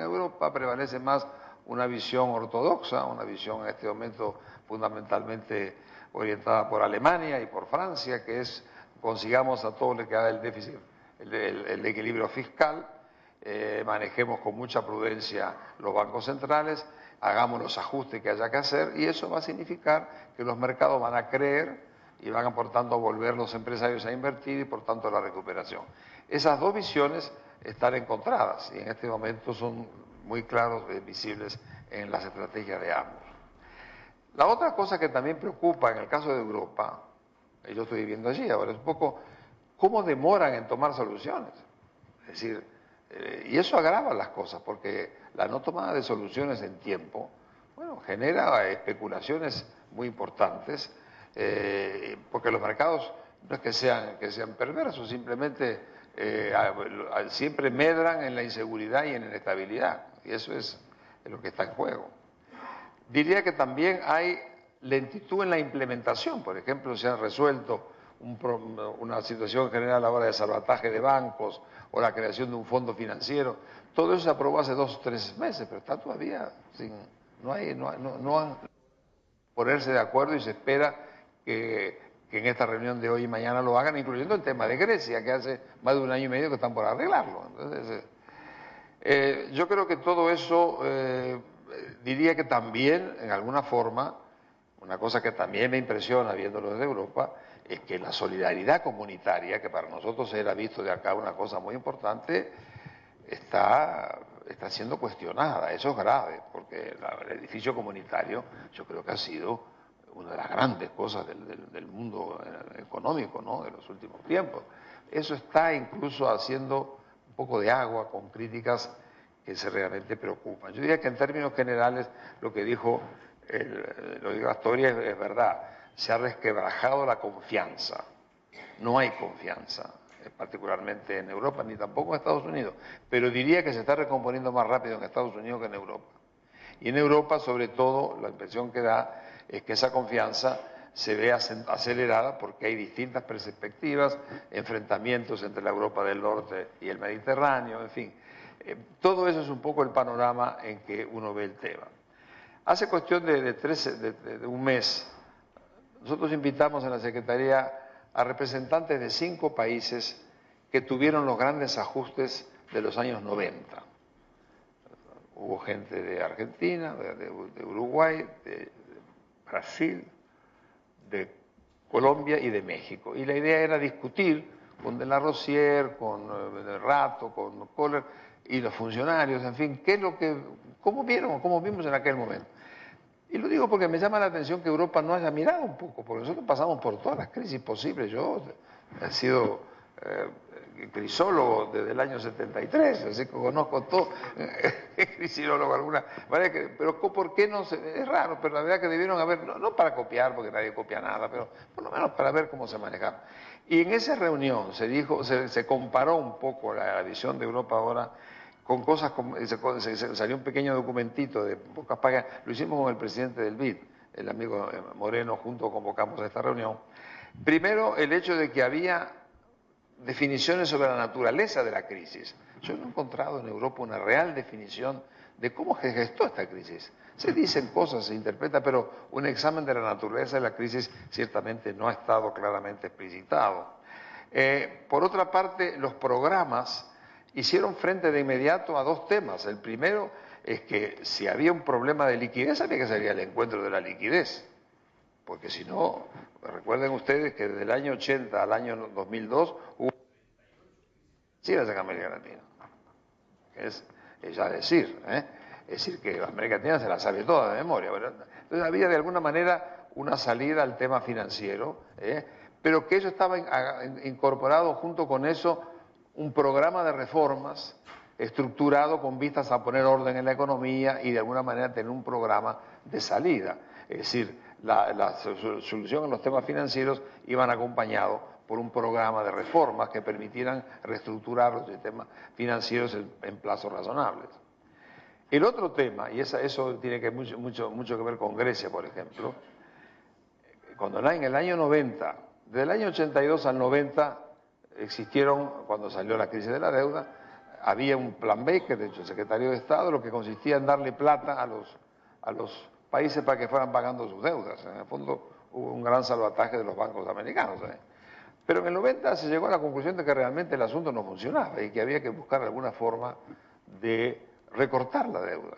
En Europa prevalece más una visión ortodoxa, una visión en este momento fundamentalmente orientada por Alemania y por Francia, que es consigamos a todo lo que haga el déficit, el equilibrio fiscal, manejemos con mucha prudencia los bancos centrales, hagamos los ajustes que haya que hacer y eso va a significar que los mercados van a creer y van por tanto a volver los empresarios a invertir y por tanto la recuperación. Esas dos visiones están encontradas y en este momento son muy claros, visibles en las estrategias de ambos. La otra cosa que también preocupa en el caso de Europa, y yo estoy viviendo allí ahora, es un poco cómo demoran en tomar soluciones. Es decir, y eso agrava las cosas, porque la no tomada de soluciones en tiempo, bueno, genera especulaciones muy importantes, porque los mercados no es que sean perversos, simplemente siempre medran en la inseguridad y en la inestabilidad, y eso es lo que está en juego. Diría que también hay lentitud en la implementación. Por ejemplo, se ha resuelto una situación general ahora de salvataje de bancos o la creación de un fondo financiero. Todo eso se aprobó hace 2 o 3 meses, pero está todavía sin... No han ponerse de acuerdo y se espera que en esta reunión de hoy y mañana lo hagan, incluyendo el tema de Grecia, que hace más de 1 año y medio que están por arreglarlo. Entonces, yo creo que todo eso... diría que también, en alguna forma, una cosa que también me impresiona viéndolo desde Europa, es que la solidaridad comunitaria, que para nosotros era visto de acá una cosa muy importante, está siendo cuestionada. Eso es grave, porque el edificio comunitario yo creo que ha sido una de las grandes cosas del mundo económico, ¿no?, de los últimos tiempos. Eso está incluso haciendo un poco de agua con críticas que se realmente preocupan. Yo diría que en términos generales lo que dijo Astori es verdad. Se ha resquebrajado la confianza. No hay confianza, particularmente en Europa, ni tampoco en Estados Unidos. Pero diría que se está recomponiendo más rápido en Estados Unidos que en Europa. Y en Europa, sobre todo, la impresión que da es que esa confianza se ve acelerada porque hay distintas perspectivas, enfrentamientos entre la Europa del Norte y el Mediterráneo, en fin. Todo eso es un poco el panorama en que uno ve el tema. Hace cuestión de un mes, nosotros invitamos en la Secretaría a representantes de 5 países que tuvieron los grandes ajustes de los años 90. Hubo gente de Argentina, de Uruguay, de Brasil, de Colombia y de México. Y la idea era discutir con de la Rosière, con Rato, con Kohler y los funcionarios, en fin, cómo vimos en aquel momento. Y lo digo porque me llama la atención que Europa no haya mirado un poco, porque nosotros pasamos por todas las crisis posibles. Yo he sido crisólogo desde el año 73, así que conozco todo, crisólogo alguna, pero ¿por qué no se...? Es raro, pero la verdad que debieron haber, no para copiar, porque nadie copia nada, pero por lo menos para ver cómo se manejaba. Y en esa reunión se comparó un poco la visión de Europa ahora con cosas como, salió un pequeño documentito de pocas páginas, lo hicimos con el presidente del BID, el amigo Moreno, juntos convocamos a esta reunión. Primero, el hecho de que había definiciones sobre la naturaleza de la crisis. Yo no he encontrado en Europa una real definición de cómo se gestó esta crisis. Se dicen cosas, se interpreta, pero un examen de la naturaleza de la crisis ciertamente no ha estado claramente explicitado. Por otra parte, los programas hicieron frente de inmediato a 2 temas. El primero es que si había un problema de liquidez, había que salir al encuentro de la liquidez. Porque si no, recuerden ustedes que desde el año 80 al año 2002 hubo crisis en América Latina. Es ya decir, es decir que América Latina se la sabe toda de memoria, ¿verdad? Entonces había de alguna manera una salida al tema financiero, pero que eso estaba incorporado junto con eso un programa de reformas estructurado con vistas a poner orden en la economía y de alguna manera tener un programa de salida. Es decir, la solución en los temas financieros iban acompañados por un programa de reformas que permitieran reestructurar los sistemas financieros en plazos razonables. El otro tema, y eso tiene mucho que ver con Grecia, por ejemplo, cuando en el año 90, del año 82 al 90, existieron, cuando salió la crisis de la deuda, había un plan Baker, de hecho el secretario de Estado, lo que consistía en darle plata a los países para que fueran pagando sus deudas. En el fondo hubo un gran salvataje de los bancos americanos. Pero en el 90 se llegó a la conclusión de que realmente el asunto no funcionaba y que había que buscar alguna forma de recortar la deuda.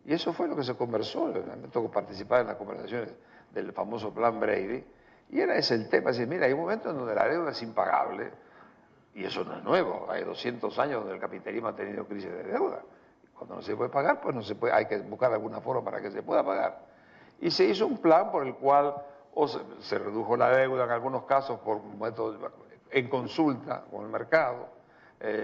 Y eso fue lo que se conversó, me tocó participar en las conversaciones del famoso plan Brady, y era ese el tema, es decir, mira, hay un momento en donde la deuda es impagable, y eso no es nuevo, hay 200 años donde el capitalismo ha tenido crisis de deuda. Cuando no se puede pagar, pues no se puede, hay que buscar alguna forma para que se pueda pagar. Y se hizo un plan por el cual o se redujo la deuda en algunos casos por métodos en consulta con el mercado,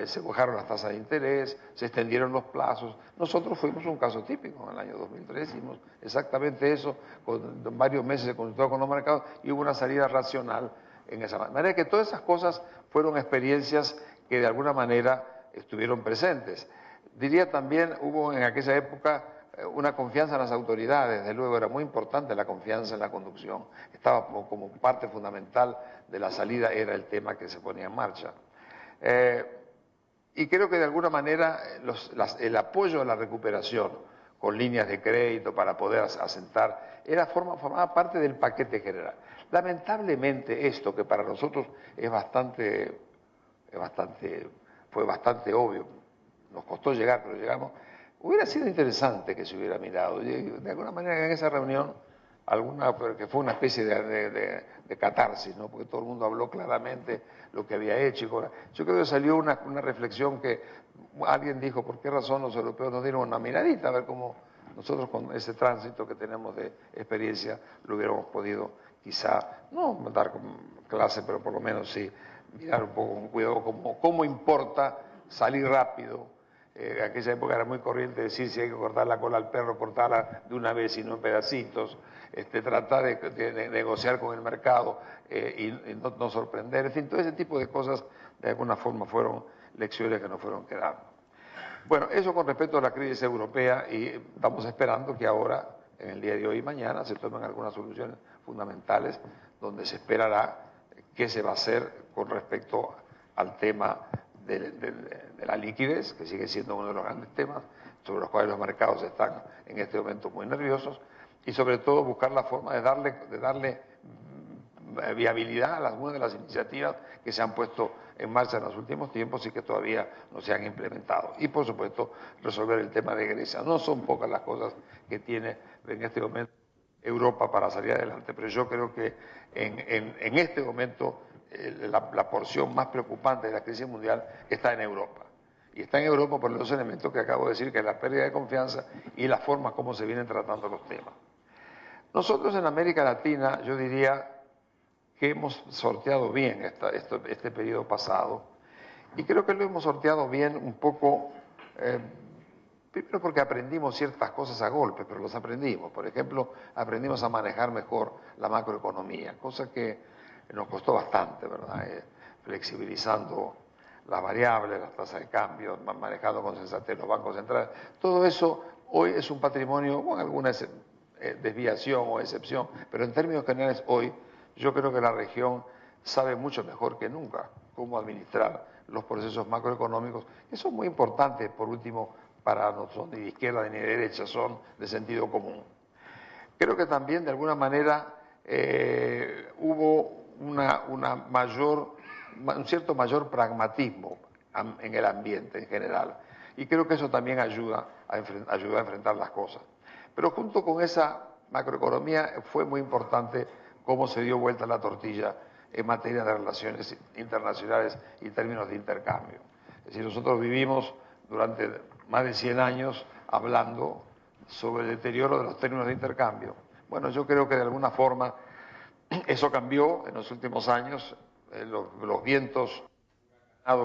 se bajaron las tasas de interés, se extendieron los plazos. Nosotros fuimos un caso típico. En el año 2003 hicimos exactamente eso, con varios meses se consultó con los mercados y hubo una salida racional en esa manera. Que todas esas cosas fueron experiencias que de alguna manera estuvieron presentes. Diría también, hubo en aquella época una confianza en las autoridades, desde luego era muy importante la confianza en la conducción, estaba como parte fundamental de la salida, era el tema que se ponía en marcha. Y creo que de alguna manera el apoyo a la recuperación con líneas de crédito para poder asentar formaba parte del paquete general. Lamentablemente esto, que para nosotros fue bastante obvio, nos costó llegar, pero llegamos, hubiera sido interesante que se hubiera mirado. De alguna manera en esa reunión, que fue una especie de catarsis, ¿no? Porque todo el mundo habló claramente lo que había hecho. Yo creo que salió una reflexión que alguien dijo, ¿por qué razón los europeos nos dieron una miradita? A ver cómo nosotros con ese tránsito que tenemos de experiencia lo hubiéramos podido quizá, no dar clase, pero por lo menos sí mirar un poco con cuidado cómo importa salir rápido. En aquella época era muy corriente decir si hay que cortar la cola al perro, cortarla de una vez y no en pedacitos, tratar de negociar con el mercado y no sorprender, en fin, todo ese tipo de cosas de alguna forma fueron lecciones que nos fueron quedando. Bueno, eso con respecto a la crisis europea, y estamos esperando que ahora, en el día de hoy y mañana, se tomen algunas soluciones fundamentales donde se esperará qué se va a hacer con respecto al tema de la liquidez, que sigue siendo uno de los grandes temas sobre los cuales los mercados están en este momento muy nerviosos, y sobre todo buscar la forma de darle viabilidad a algunas de las iniciativas que se han puesto en marcha en los últimos tiempos y que todavía no se han implementado. Y por supuesto resolver el tema de Grecia. No son pocas las cosas que tiene en este momento Europa para salir adelante, pero yo creo que en este momento la porción más preocupante de la crisis mundial está en Europa. Y está en Europa por los dos elementos que acabo de decir, que es la pérdida de confianza y la forma como se vienen tratando los temas. Nosotros en América Latina, yo diría que hemos sorteado bien este periodo pasado, y creo que lo hemos sorteado bien un poco, primero porque aprendimos ciertas cosas a golpe, pero los aprendimos. Por ejemplo, aprendimos a manejar mejor la macroeconomía, cosa que nos costó bastante, ¿verdad? Flexibilizando las variables, las tasas de cambio, manejando con sensatez los bancos centrales. Todo eso hoy es un patrimonio con alguna desviación o excepción, pero en términos generales hoy yo creo que la región sabe mucho mejor que nunca cómo administrar los procesos macroeconómicos, que son muy importantes, por último, no son ni de izquierda ni de derecha, son de sentido común. Creo que también, de alguna manera, hubo un cierto mayor pragmatismo en el ambiente en general, y creo que eso también ayuda a enfrentar las cosas. Pero junto con esa macroeconomía fue muy importante cómo se dio vuelta la tortilla en materia de relaciones internacionales y en términos de intercambio. Es decir, nosotros vivimos durante más de 100 años hablando sobre el deterioro de los términos de intercambio. Bueno, yo creo que de alguna forma eso cambió en los últimos años. Los vientos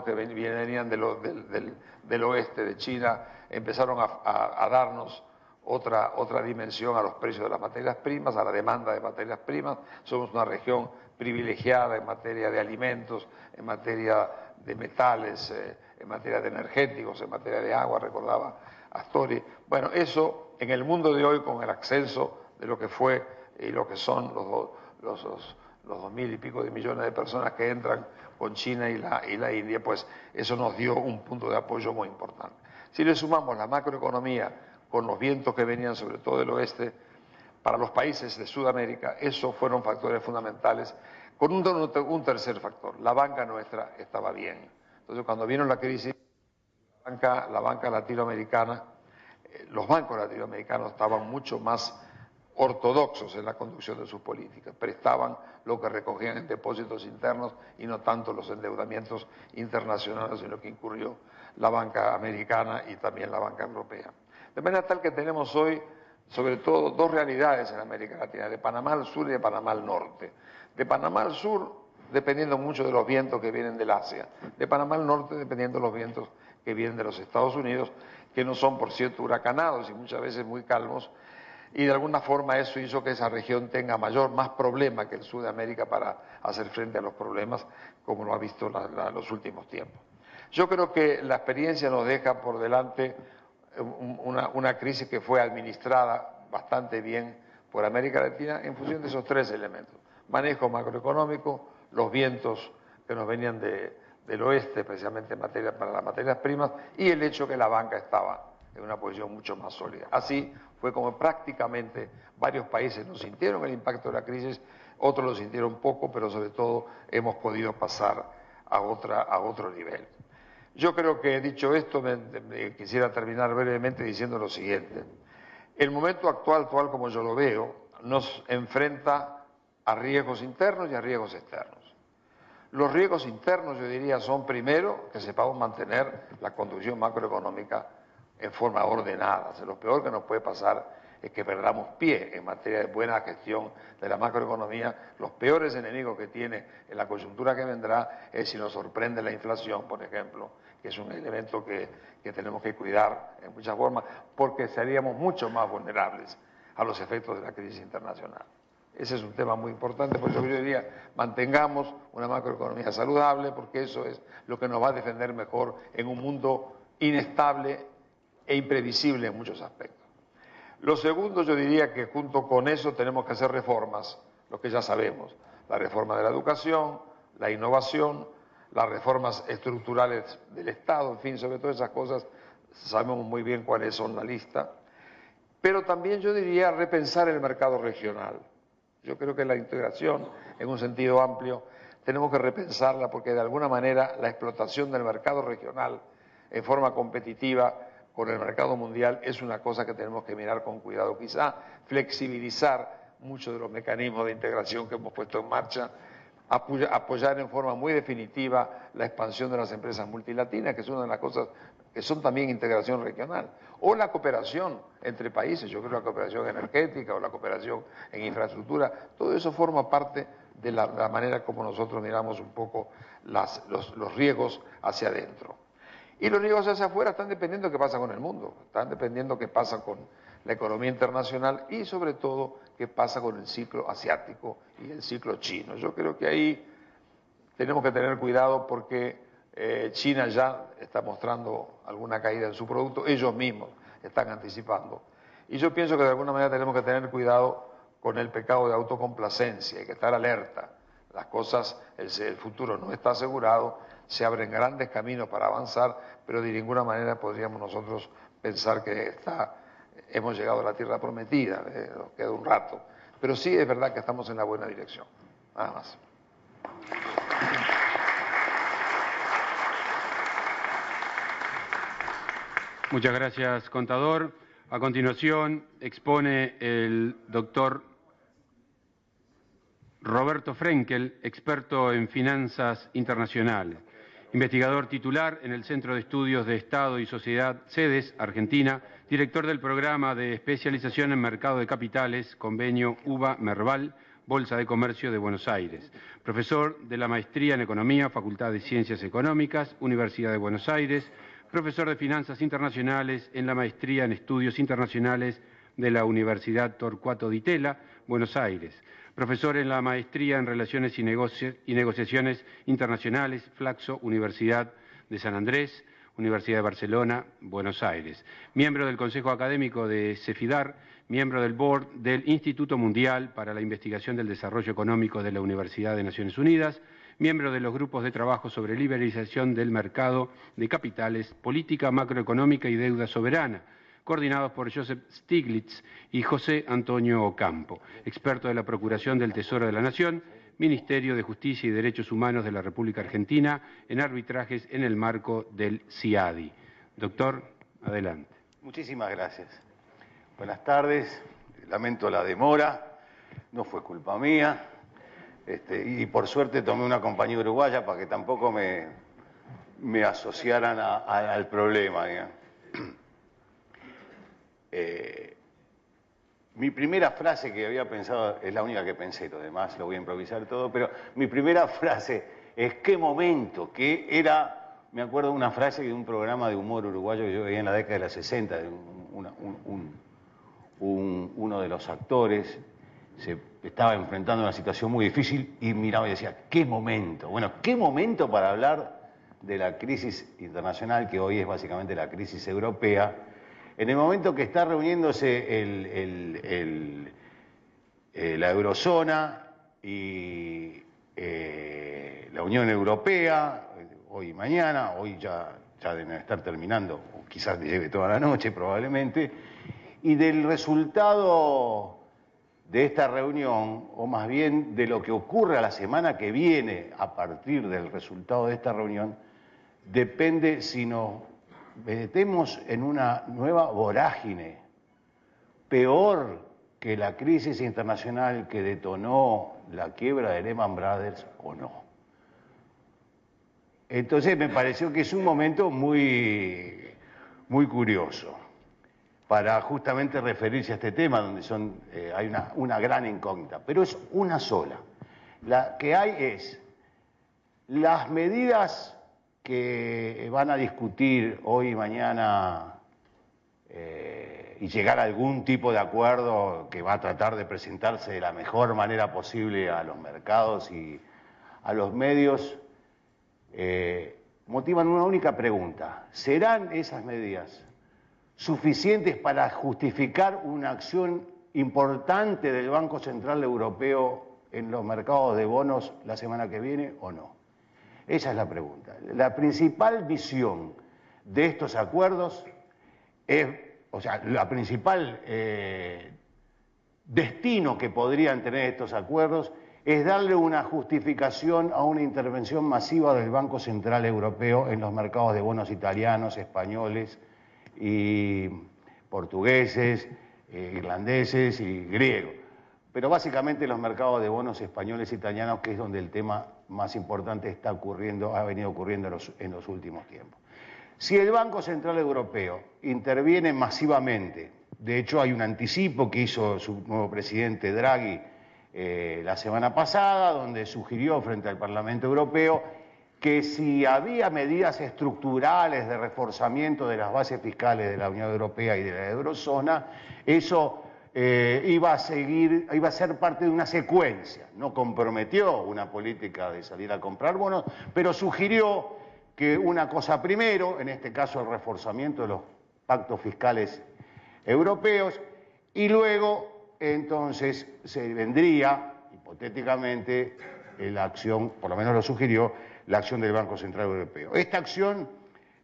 que venían del oeste de China empezaron a darnos otra dimensión a los precios de las materias primas, a la demanda de materias primas. Somos una región privilegiada en materia de alimentos, en materia de metales, en materia de energéticos, en materia de agua, recordaba Astori. Bueno, eso en el mundo de hoy, con el ascenso de lo que fue y lo que son los 2.000 y pico de millones de personas que entran con China y la India, pues eso nos dio un punto de apoyo muy importante. Si le sumamos la macroeconomía con los vientos que venían sobre todo del oeste, para los países de Sudamérica, esos fueron factores fundamentales, con un tercer factor, la banca nuestra estaba bien. Entonces, cuando vino la crisis, la banca latinoamericana, los bancos latinoamericanos estaban mucho más ortodoxos en la conducción de sus políticas, prestaban lo que recogían en depósitos internos y no tanto los endeudamientos internacionales en lo que incurrió la banca americana y también la banca europea. De manera tal que tenemos hoy, sobre todo, dos realidades en América Latina, de Panamá al sur y de Panamá al norte. De Panamá al sur, dependiendo mucho de los vientos que vienen del Asia. De Panamá al norte, dependiendo de los vientos que vienen de los Estados Unidos, que no son, por cierto, huracanados y muchas veces muy calmos, y de alguna forma eso hizo que esa región tenga más problema que el sur de América para hacer frente a los problemas, como lo ha visto los últimos tiempos. Yo creo que la experiencia nos deja por delante una crisis que fue administrada bastante bien por América Latina en función de esos tres elementos: manejo macroeconómico, los vientos que nos venían del oeste, especialmente para las materias primas, y el hecho que la banca estaba en una posición mucho más sólida. Así fue como prácticamente varios países no sintieron el impacto de la crisis, otros lo sintieron poco, pero sobre todo hemos podido pasar a otro nivel. Yo creo que, dicho esto, quisiera terminar brevemente diciendo lo siguiente. El momento actual como yo lo veo, nos enfrenta a riesgos internos y a riesgos externos. Los riesgos internos, yo diría, son primero que sepamos mantener la conducción macroeconómica en forma ordenada. O sea, lo peor que nos puede pasar es que perdamos pie en materia de buena gestión de la macroeconomía. Los peores enemigos que tiene en la coyuntura que vendrá es si nos sorprende la inflación, por ejemplo, que es un elemento que tenemos que cuidar en muchas formas, porque seríamos mucho más vulnerables a los efectos de la crisis internacional. Ese es un tema muy importante, por eso yo diría, mantengamos una macroeconomía saludable, porque eso es lo que nos va a defender mejor en un mundo inestable e imprevisible en muchos aspectos. Lo segundo, yo diría que junto con eso tenemos que hacer reformas, lo que ya sabemos: la reforma de la educación, la innovación, las reformas estructurales del Estado, en fin, sobre todas esas cosas sabemos muy bien cuáles son la lista. Pero también yo diría repensar el mercado regional. Yo creo que la integración, en un sentido amplio, tenemos que repensarla, porque de alguna manera la explotación del mercado regional en forma competitiva con el mercado mundial es una cosa que tenemos que mirar con cuidado. Quizá flexibilizar muchos de los mecanismos de integración que hemos puesto en marcha, apoyar en forma muy definitiva la expansión de las empresas multilatinas, que es una de las cosas que son también integración regional, o la cooperación entre países. Yo creo que la cooperación energética o la cooperación en infraestructura, todo eso forma parte de la manera como nosotros miramos un poco los riesgos hacia adentro. Y los riesgos hacia afuera están dependiendo de qué pasa con el mundo, están dependiendo de qué pasa con la economía internacional y sobre todo qué pasa con el ciclo asiático y el ciclo chino. Yo creo que ahí tenemos que tener cuidado, porque China ya está mostrando alguna caída en su producto, ellos mismos están anticipando. Y yo pienso que de alguna manera tenemos que tener cuidado con el pecado de autocomplacencia, hay que estar alerta. Las cosas, el futuro no está asegurado, se abren grandes caminos para avanzar, pero de ninguna manera podríamos nosotros pensar que hemos llegado a la tierra prometida, nos queda un rato. Pero sí es verdad que estamos en la buena dirección, nada más. Muchas gracias, contador. A continuación expone el doctor Roberto Frenkel, experto en finanzas internacionales, investigador titular en el Centro de Estudios de Estado y Sociedad CEDES, Argentina, director del programa de especialización en mercado de capitales, convenio UBA-Merval, Bolsa de Comercio de Buenos Aires, profesor de la maestría en Economía, Facultad de Ciencias Económicas, Universidad de Buenos Aires, profesor de Finanzas Internacionales en la maestría en Estudios Internacionales de la Universidad Torcuato Di Tella, Buenos Aires, profesor en la maestría en Relaciones y Negociaciones Internacionales, Flaxo, Universidad de San Andrés, Universidad de Barcelona, Buenos Aires. Miembro del Consejo Académico de Cefidar, miembro del Board del Instituto Mundial para la Investigación del Desarrollo Económico de la Universidad de Naciones Unidas, miembro de los grupos de trabajo sobre liberalización del mercado de capitales, política macroeconómica y deuda soberana, coordinados por Joseph Stiglitz y José Antonio Ocampo, experto de la Procuración del Tesoro de la Nación, Ministerio de Justicia y Derechos Humanos de la República Argentina, en arbitrajes en el marco del CIADI. Doctor, adelante. Muchísimas gracias. Buenas tardes, lamento la demora, no fue culpa mía, y por suerte tomé una compañía uruguaya para que tampoco me asociaran al problema, digamos. Mi primera frase que había pensado, es la única que pensé, lo demás lo voy a improvisar todo, pero mi primera frase es qué momento, que era, me acuerdo de una frase de un programa de humor uruguayo que yo veía en la década de los 60, de uno de los actores se estaba enfrentando a una situación muy difícil y miraba y decía, qué momento, bueno, qué momento para hablar de la crisis internacional, que hoy es básicamente la crisis europea. En el momento que está reuniéndose la eurozona y la Unión Europea, hoy y mañana, hoy ya deben estar terminando, o quizás lleve toda la noche probablemente, y del resultado de esta reunión, o más bien de lo que ocurre a la semana que viene a partir del resultado de esta reunión, depende si nos metemos en una nueva vorágine, peor que la crisis internacional que detonó la quiebra de Lehman Brothers o no. Entonces me pareció que es un momento muy curioso para justamente referirse a este tema donde hay una gran incógnita, pero es una sola. La que hay es las medidas que van a discutir hoy y mañana y llegar a algún tipo de acuerdo que va a tratar de presentarse de la mejor manera posible a los mercados y a los medios, motivan una única pregunta. ¿Serán esas medidas suficientes para justificar una acción importante del Banco Central Europeo en los mercados de bonos la semana que viene o no? Esa es la pregunta. La principal visión de estos acuerdos la principal destino que podrían tener estos acuerdos es darle una justificación a una intervención masiva del Banco Central Europeo en los mercados de bonos italianos, españoles y portugueses, irlandeses y griegos. Pero básicamente los mercados de bonos españoles e italianos, que es donde el tema más importante ha venido ocurriendo en los últimos tiempos. Si el Banco Central Europeo interviene masivamente, de hecho hay un anticipo que hizo su nuevo presidente Draghi la semana pasada, donde sugirió frente al Parlamento Europeo que si había medidas estructurales de reforzamiento de las bases fiscales de la Unión Europea y de la eurozona, eso iba a ser parte de una secuencia. No comprometió una política de salir a comprar bonos, pero sugirió que una cosa primero, en este caso el reforzamiento de los pactos fiscales europeos, y luego entonces se vendría, hipotéticamente, la acción, por lo menos lo sugirió, la acción del Banco Central Europeo. Esta acción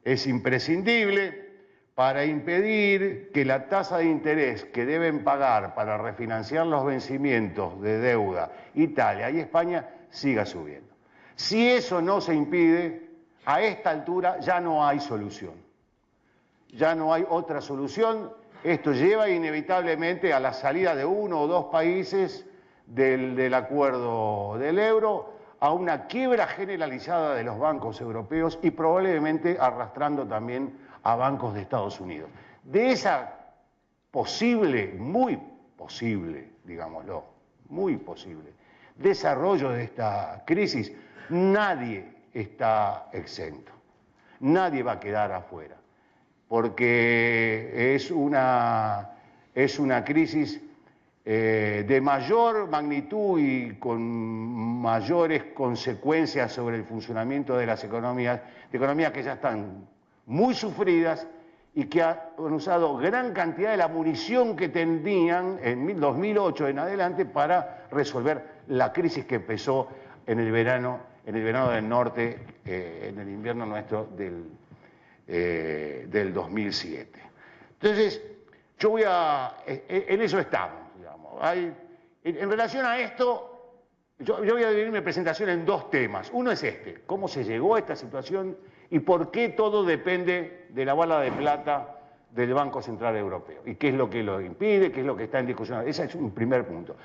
es imprescindible para impedir que la tasa de interés que deben pagar para refinanciar los vencimientos de deuda Italia y España siga subiendo. Si eso no se impide, a esta altura ya no hay solución. Ya no hay otra solución. Esto lleva inevitablemente a la salida de uno o dos países del acuerdo del euro, a una quiebra generalizada de los bancos europeos y probablemente arrastrando también a bancos de Estados Unidos. De esa posible, muy posible, digámoslo, muy posible, desarrollo de esta crisis, nadie está exento. Nadie va a quedar afuera, porque es una crisis de mayor magnitud y con mayores consecuencias sobre el funcionamiento de las economías que ya están muy sufridas y que han usado gran cantidad de la munición que tenían en 2008 en adelante para resolver la crisis que empezó en el verano del norte, en el invierno nuestro del 2007. Entonces, en eso estamos, digamos. En relación a esto, yo voy a dividir mi presentación en dos temas. Uno es cómo se llegó a esta situación y por qué todo depende de la bala de plata del Banco Central Europeo. Y qué es lo que lo impide, qué es lo que está en discusión. Ese es un primer punto.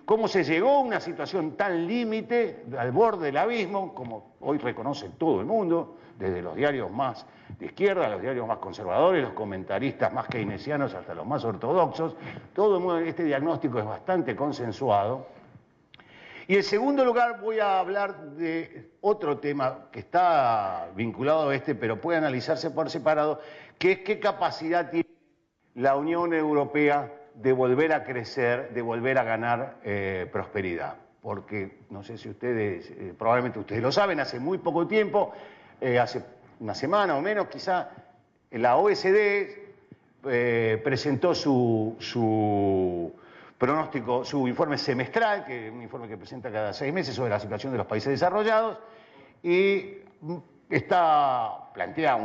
Cómo se llegó a una situación tan límite, al borde del abismo, como hoy reconoce todo el mundo, desde los diarios más de izquierda, los diarios más conservadores, los comentaristas más keynesianos hasta los más ortodoxos. Todo el mundo, este diagnóstico es bastante consensuado. Y en segundo lugar voy a hablar de otro tema que está vinculado a pero puede analizarse por separado, que es qué capacidad tiene la Unión Europea de volver a crecer, de volver a ganar prosperidad. Porque, no sé si ustedes, probablemente ustedes lo saben, hace muy poco tiempo, hace una semana o menos quizá, la OECD presentó su pronóstico, su informe semestral, que es un informe que presenta cada 6 meses sobre la situación de los países desarrollados, y plantea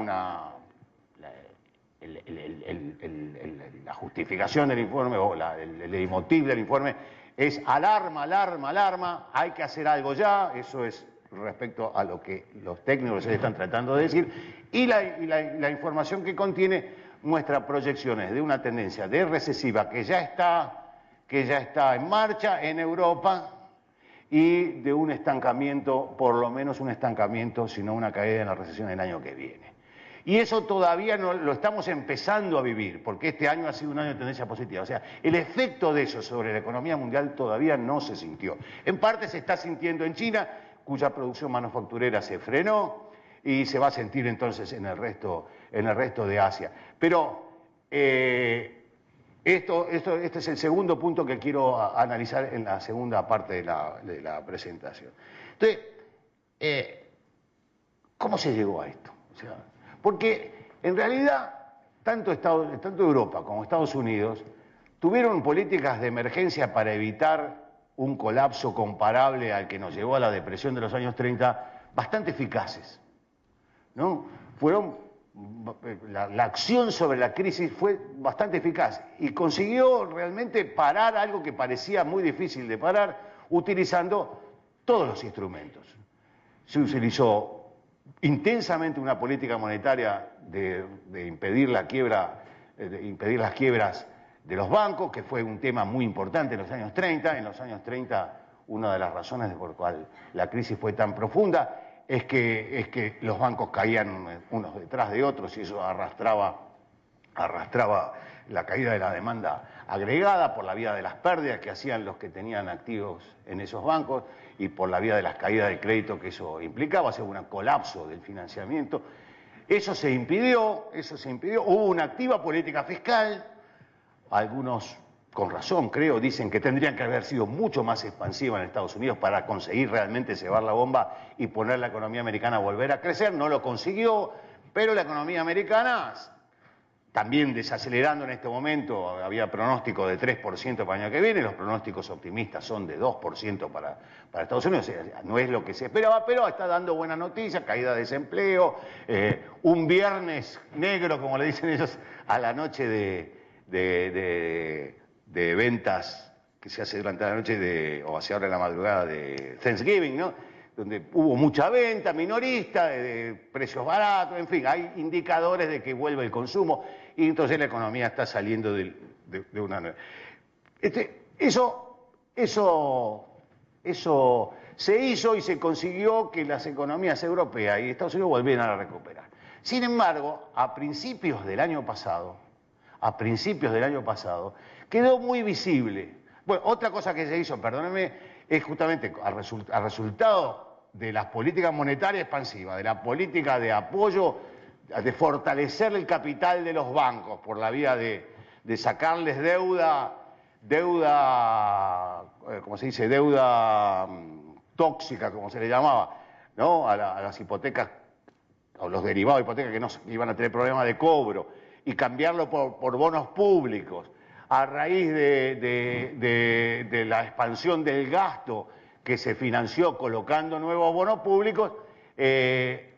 la justificación del informe, o el leitmotiv del informe, es alarma, alarma, alarma, hay que hacer algo ya. Eso es respecto a lo que los técnicos están tratando de decir, y la información que contiene muestra proyecciones de una tendencia de recesiva que ya está en marcha en Europa, y de un estancamiento, por lo menos un estancamiento, si no una caída en la recesión el año que viene. Y eso todavía no lo estamos empezando a vivir, porque este año ha sido un año de tendencia positiva. O sea, el efecto de eso sobre la economía mundial todavía no se sintió. En parte se está sintiendo en China, cuya producción manufacturera se frenó, y se va a sentir entonces en el resto de Asia. Pero este es el segundo punto que quiero analizar en la segunda parte de la presentación. Entonces, ¿cómo se llegó a esto? O sea, porque en realidad tanto Europa como Estados Unidos tuvieron políticas de emergencia para evitar un colapso comparable al que nos llevó a la depresión de los años 30, bastante eficaces, ¿no? La acción sobre la crisis fue bastante eficaz y consiguió realmente parar algo que parecía muy difícil de parar, utilizando todos los instrumentos. Se utilizó intensamente una política monetaria de impedir las quiebras de los bancos, que fue un tema muy importante en los años 30. En los años 30, una de las razones por la cual la crisis fue tan profunda es que los bancos caían unos detrás de otros, y eso arrastraba la caída de la demanda agregada por la vía de las pérdidas que hacían los que tenían activos en esos bancos, y por la vía de las caídas de crédito que eso implicaba, o sea, un colapso del financiamiento. Eso se impidió, hubo una activa política fiscal. Algunos, con razón creo, dicen que tendrían que haber sido mucho más expansiva en Estados Unidos para conseguir realmente cebar la bomba y poner la economía americana a volver a crecer. No lo consiguió, pero la economía americana, también desacelerando en este momento, había pronóstico de 3% para el año que viene, los pronósticos optimistas son de 2% para Estados Unidos, o sea, no es lo que se esperaba, pero está dando buenas noticias, caída de desempleo, un viernes negro, como le dicen ellos, a la noche de ventas que se hace durante la noche o hacia ahora en la madrugada de Thanksgiving, ¿no? Donde hubo mucha venta minorista, de precios baratos, en fin, hay indicadores de que vuelve el consumo, y entonces la economía está saliendo de una nueva. Eso se hizo y se consiguió que las economías europeas y Estados Unidos volvieran a recuperar. Sin embargo, a principios del año pasado, quedó muy visible. Bueno, otra cosa que se hizo, perdónenme, es justamente al resultado de las políticas monetarias expansivas, de la política de apoyo, de fortalecer el capital de los bancos por la vía de sacarles deuda, ¿cómo se dice? Deuda tóxica, como se le llamaba, ¿no? A las hipotecas o los derivados de hipoteca que no iban a tener problemas de cobro, y cambiarlo por bonos públicos, a raíz de la expansión del gasto que se financió colocando nuevos bonos públicos,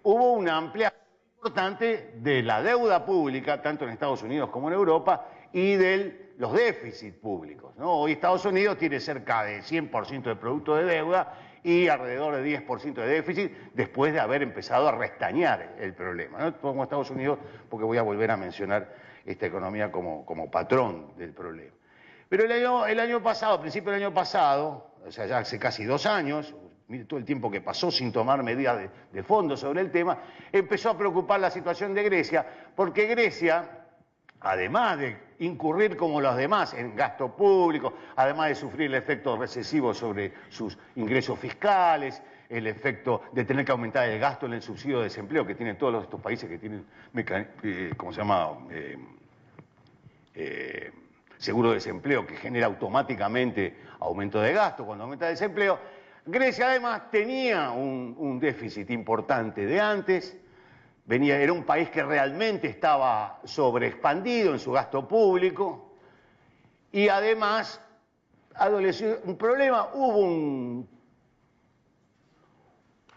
hubo una ampliación importante de la deuda pública, tanto en Estados Unidos como en Europa, y de los déficits públicos, ¿no? Hoy Estados Unidos tiene cerca de 100% de producto de deuda y alrededor de 10% de déficit después de haber empezado a restañar el problema, ¿no? Pongo a Estados Unidos porque voy a volver a mencionar esta economía como patrón del problema. Pero el año pasado, a principios del año pasado, o sea, ya hace casi 2 años, mire todo el tiempo que pasó sin tomar medidas de fondo sobre el tema, empezó a preocupar la situación de Grecia, porque Grecia, además de incurrir como los demás en gasto público, además de sufrir el efecto recesivo sobre sus ingresos fiscales, el efecto de tener que aumentar el gasto en el subsidio de desempleo que tienen todos estos países que tienen, ¿cómo se llama?, seguro de desempleo, que genera automáticamente aumento de gasto cuando aumenta el desempleo. Grecia además tenía un déficit importante de antes, era un país que realmente estaba sobreexpandido en su gasto público y además adoleció un problema, hubo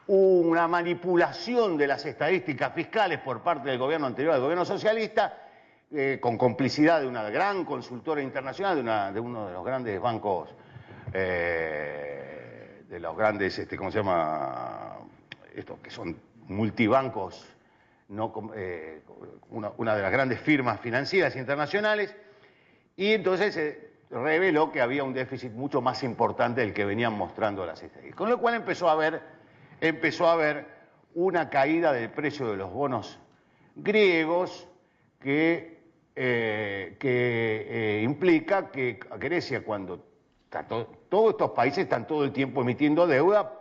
una manipulación de las estadísticas fiscales por parte del gobierno anterior, del gobierno socialista, con complicidad de una gran consultora internacional, de uno de los grandes bancos, de los grandes, ¿cómo se llama? Estos que son multibancos, no, una de las grandes firmas financieras internacionales, y entonces se reveló que había un déficit mucho más importante del que venían mostrando las estadísticas. Con lo cual empezó a haber una caída del precio de los bonos griegos que implica que Grecia, cuando todos estos países están todo el tiempo emitiendo deuda,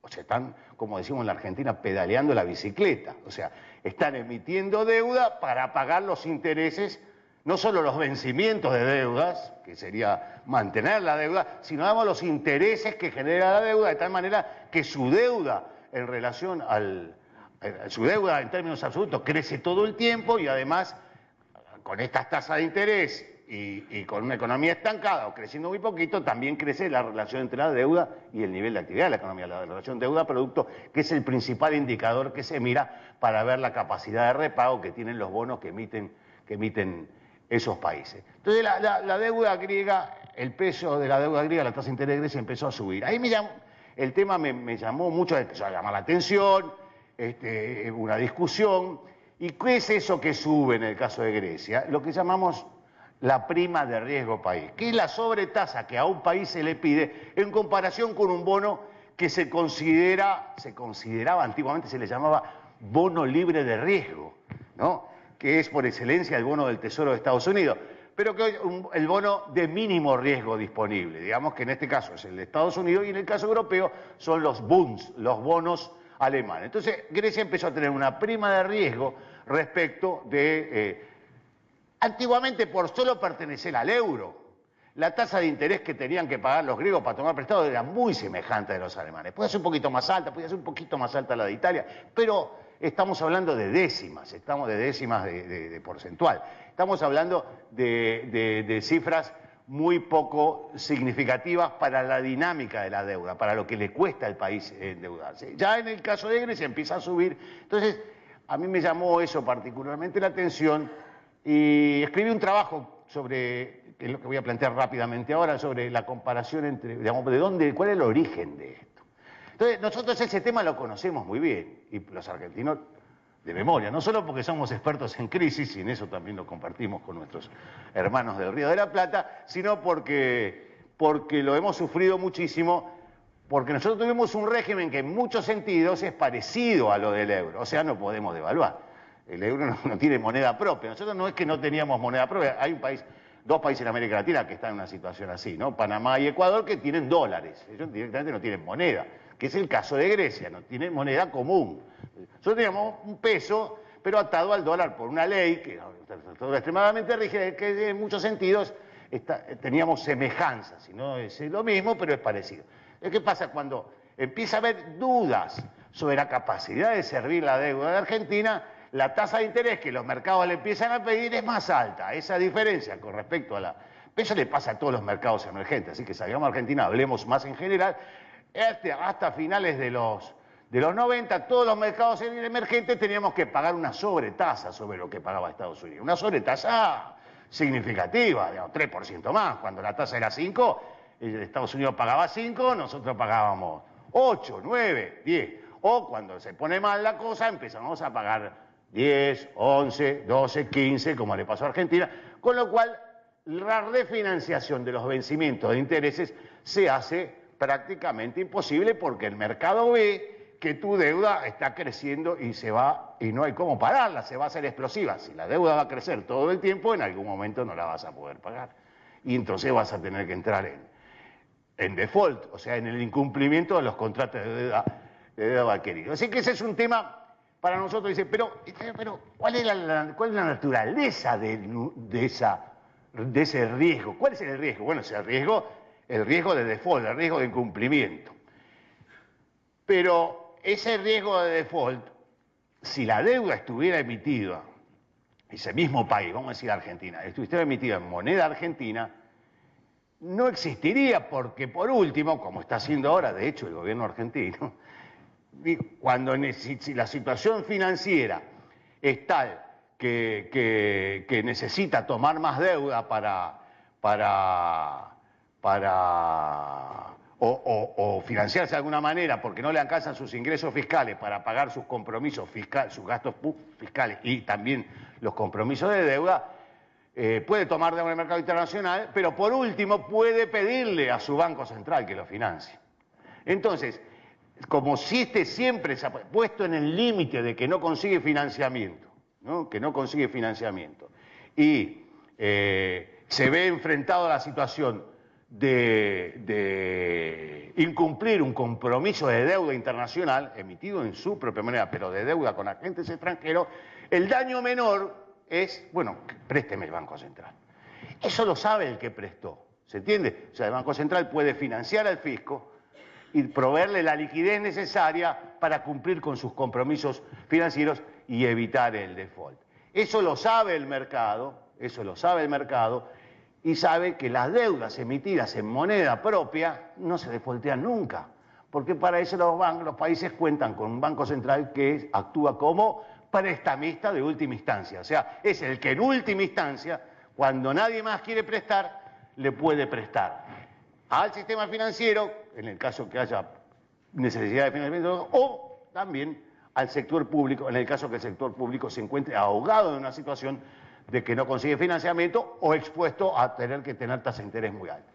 o sea, están, como decimos en la Argentina, pedaleando la bicicleta, o sea, están emitiendo deuda para pagar los intereses, no solo los vencimientos de deudas, que sería mantener la deuda, sino además los intereses que genera la deuda, de tal manera que su deuda en relación su deuda en términos absolutos crece todo el tiempo y además con estas tasas de interés y con una economía estancada o creciendo muy poquito, también crece la relación entre la deuda y el nivel de actividad de la economía, la relación deuda-producto, que es el principal indicador que se mira para ver la capacidad de repago que tienen los bonos que emiten esos países. Entonces la deuda griega, el peso de la deuda griega, la tasa de interés de Grecia empezó a subir. Ahí el tema me llamó mucho, empezó a llamar la atención, una discusión. ¿Y qué es eso que sube en el caso de Grecia? Lo que llamamos la prima de riesgo país, que es la sobretasa que a un país se le pide en comparación con un bono que se consideraba, antiguamente se le llamaba bono libre de riesgo, ¿no? Que es por excelencia el bono del Tesoro de Estados Unidos, pero que hoy el bono de mínimo riesgo disponible, digamos que en este caso es el de Estados Unidos y en el caso europeo son los Bunds, los bonos alemanes. Entonces Grecia empezó a tener una prima de riesgo respecto de, antiguamente por solo pertenecer al euro, la tasa de interés que tenían que pagar los griegos para tomar prestado era muy semejante a de los alemanes. Puede ser un poquito más alta, puede ser un poquito más alta la de Italia, pero estamos hablando de décimas, estamos de décimas de porcentual. Estamos hablando de cifras muy poco significativas para la dinámica de la deuda, para lo que le cuesta al país endeudarse. Ya en el caso de Grecia empieza a subir, entonces a mí me llamó eso particularmente la atención y escribí un trabajo sobre, que es lo que voy a plantear rápidamente ahora, sobre la comparación entre, digamos, cuál es el origen de esto. Entonces, nosotros ese tema lo conocemos muy bien, y los argentinos de memoria, no solo porque somos expertos en crisis, y en eso también lo compartimos con nuestros hermanos del Río de la Plata, sino porque lo hemos sufrido muchísimo, porque nosotros tuvimos un régimen que en muchos sentidos es parecido a lo del euro, o sea, no podemos devaluar. El euro no tiene moneda propia. Nosotros no es que no teníamos moneda propia, hay dos países en América Latina que están en una situación así, ¿no? Panamá y Ecuador, que tienen dólares, ellos directamente no tienen moneda, que es el caso de Grecia, no tienen moneda común. Nosotros teníamos un peso, pero atado al dólar por una ley que es extremadamente rígida, que en muchos sentidos teníamos semejanzas, y no es lo mismo, pero es parecido. ¿Qué pasa? Cuando empieza a haber dudas sobre la capacidad de servir la deuda de Argentina, la tasa de interés que los mercados le empiezan a pedir es más alta. Esa diferencia con respecto a la... Eso le pasa a todos los mercados emergentes, así que salgamos a Argentina, hablemos más en general. Hasta finales de los 90, todos los mercados emergentes teníamos que pagar una sobretasa sobre lo que pagaba Estados Unidos. Una sobretasa significativa, digamos, 3% más. Cuando la tasa era 5, Estados Unidos pagaba 5, nosotros pagábamos 8, 9, 10. O cuando se pone mal la cosa, empezamos a pagar 10, 11, 12, 15, como le pasó a Argentina, con lo cual la refinanciación de los vencimientos de intereses se hace prácticamente imposible porque el mercado ve que tu deuda está creciendo y se va, y no hay cómo pararla, se va a hacer explosiva. Si la deuda va a crecer todo el tiempo, en algún momento no la vas a poder pagar. Y entonces vas a tener que entrar en default, o sea, en el incumplimiento de los contratos de deuda adquiridos. Así que ese es un tema para nosotros. Dice, pero ¿cuál es la naturaleza de ese riesgo? ¿Cuál es el riesgo? Bueno, es el riesgo de default, el riesgo de incumplimiento. Pero ese riesgo de default, si la deuda estuviera emitida, ese mismo país, vamos a decir Argentina, estuviera emitida en moneda argentina, no existiría porque, por último, como está haciendo ahora, de hecho, el gobierno argentino, si la situación financiera es tal que necesita tomar más deuda o financiarse de alguna manera porque no le alcanzan sus ingresos fiscales para pagar sus compromisos fiscales, sus gastos fiscales y también los compromisos de deuda, puede tomar deuda en el mercado internacional, pero por último puede pedirle a su Banco Central que lo financie. Entonces, como si siempre se ha puesto en el límite de que no consigue financiamiento, ¿no? Que no consigue financiamiento, y se ve enfrentado a la situación de incumplir un compromiso de deuda internacional, emitido en su propia moneda, pero de deuda con agentes extranjeros, el daño menor es, bueno, présteme el Banco Central. Eso lo sabe el que prestó, ¿se entiende? O sea, el Banco Central puede financiar al fisco y proveerle la liquidez necesaria para cumplir con sus compromisos financieros y evitar el default. Eso lo sabe el mercado, y sabe que las deudas emitidas en moneda propia no se defaultean nunca, porque para eso los países cuentan con un Banco Central que actúa como prestamista de última instancia, o sea, es el que en última instancia, cuando nadie más quiere prestar, le puede prestar al sistema financiero, en el caso que haya necesidad de financiamiento, o también al sector público, en el caso que el sector público se encuentre ahogado en una situación de que no consigue financiamiento o expuesto a tener que tener tasas de interés muy altas.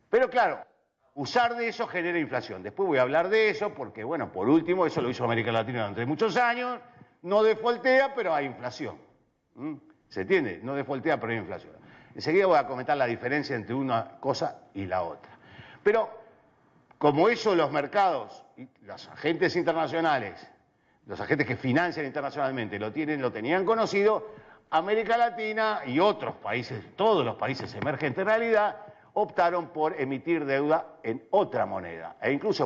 Pero claro, usar de eso genera inflación. Después voy a hablar de eso porque, bueno, por último, eso lo hizo América Latina durante muchos años, no defaultea, pero hay inflación. ¿Se entiende? No defaultea, pero hay inflación. Enseguida voy a comentar la diferencia entre una cosa y la otra. Pero, como eso los mercados, y los agentes internacionales, los agentes que financian internacionalmente lo tenían conocido, América Latina y otros países, todos los países emergentes en realidad, optaron por emitir deuda en otra moneda, e incluso